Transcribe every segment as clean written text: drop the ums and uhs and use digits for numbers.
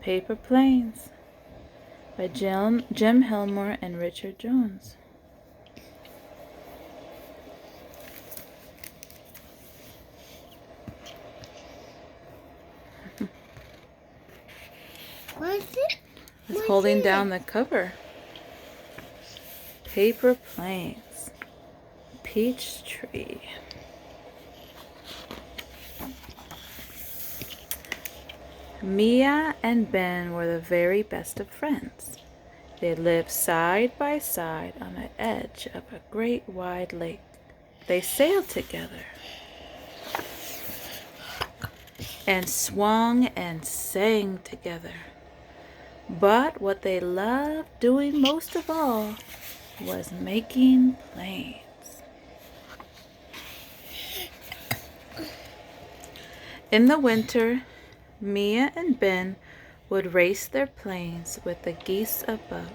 Paper Planes by Jim Helmore and Richard Jones. What is it? It's holding down the cover. Paper Planes. Peach Tree. Mia and Ben were the very best of friends. They lived side by side on the edge of a great wide lake. They sailed together and swung and sang together. But what they loved doing most of all was making planes. In the winter, Mia and Ben would race their planes with the geese above.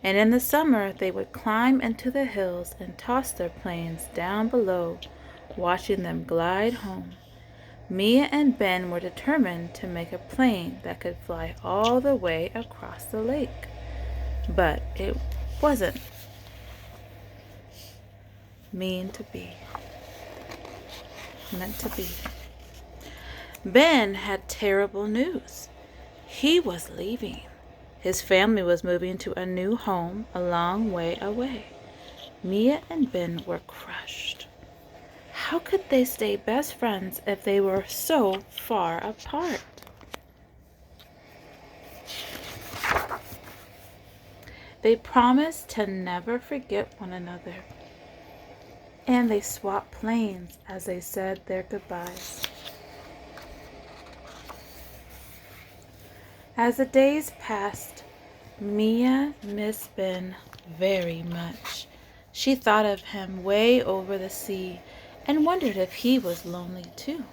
And in the summer, they would climb into the hills and toss their planes down below, watching them glide home. Mia and Ben were determined to make a plane that could fly all the way across the lake. But it wasn't meant to be. Ben had terrible news. He was leaving. His family was moving to a new home a long way away. Mia and Ben were crushed. How could they stay best friends if they were so far apart? They promised to never forget one another, and they swapped planes as they said their goodbyes. As the days passed, Mia missed Ben very much. She thought of him way over the sea and wondered if he was lonely too.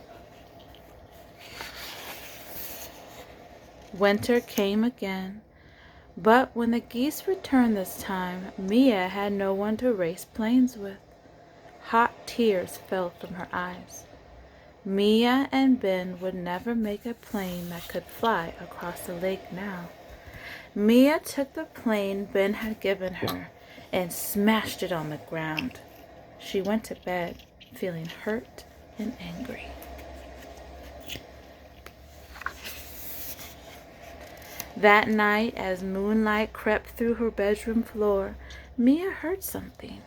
Winter came again, but when the geese returned this time, Mia had no one to race planes with. Hot tears fell from her eyes. Mia and Ben would never make a plane that could fly across the lake now. Mia took the plane Ben had given her and smashed it on the ground. She went to bed feeling hurt and angry. That night, as moonlight crept through her bedroom floor, Mia heard something.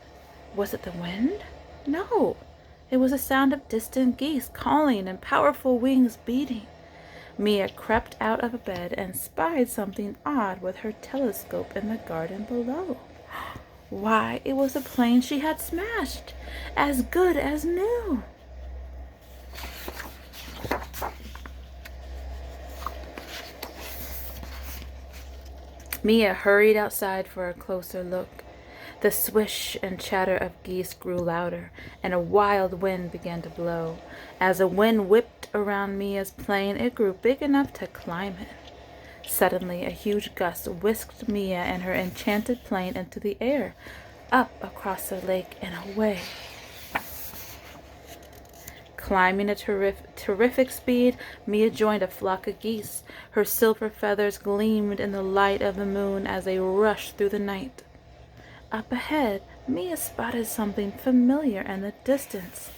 Was it the wind? No. It was the sound of distant geese calling and powerful wings beating. Mia crept out of bed and spied something odd with her telescope in the garden below. Why, it was a plane she had smashed, as good as new. Mia hurried outside for a closer look. The swish and chatter of geese grew louder, and a wild wind began to blow. As the wind whipped around Mia's plane, it grew big enough to climb in. Suddenly, a huge gust whisked Mia and her enchanted plane into the air, up across the lake and away. Climbing at terrific speed, Mia joined a flock of geese. Her silver feathers gleamed in the light of the moon as they rushed through the night. Up ahead, Mia spotted something familiar in the distance.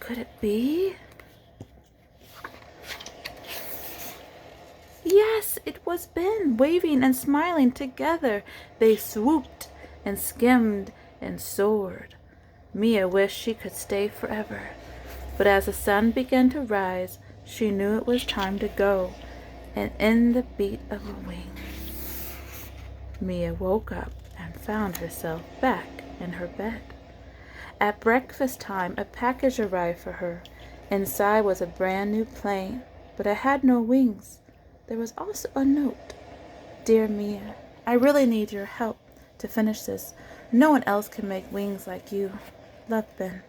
Could it be? Yes, it was Ben, waving and smiling together. They swooped and skimmed and soared. Mia wished she could stay forever. But as the sun began to rise, she knew it was time to go, and in the beat of a wing, Mia woke up and found herself back in her bed. At breakfast time, a package arrived for her. Inside was a brand new plane, but it had no wings. There was also a note. Dear Mia, I really need your help to finish this. No one else can make wings like you. Love, Ben.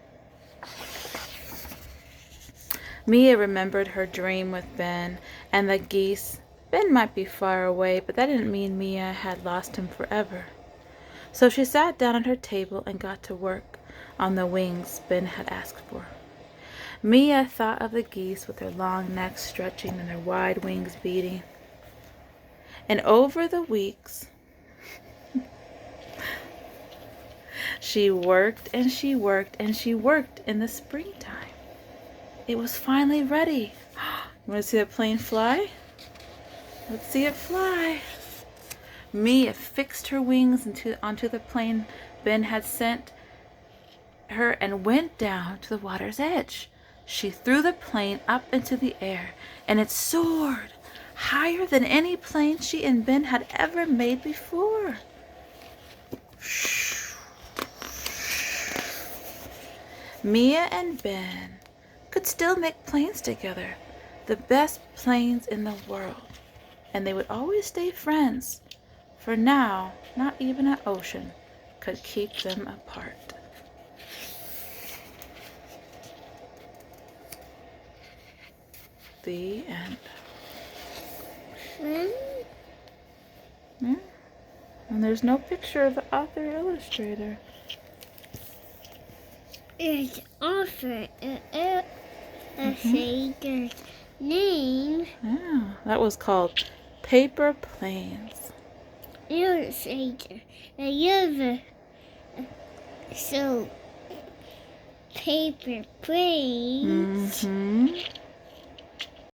Mia remembered her dream with Ben and the geese. Ben might be far away, but that didn't mean Mia had lost him forever. So she sat down at her table and got to work on the wings Ben had asked for. Mia thought of the geese with their long necks stretching and their wide wings beating. And over the weeks, she worked and she worked and she worked in the springtime. It was finally ready. You want to see that plane fly? Let's see it fly. Mia fixed her wings onto the plane Ben had sent her and went down to the water's edge. She threw the plane up into the air, and it soared higher than any plane she and Ben had ever made before. Mia and Ben could still make planes together, the best planes in the world, and they would always stay friends, for now not even an ocean could keep them apart. The end. Yeah. And there's no picture of the author or illustrator. There's also a illustrator's name. Yeah, that was called Paper Planes. Illustrator. So, paper planes. Mm-hmm.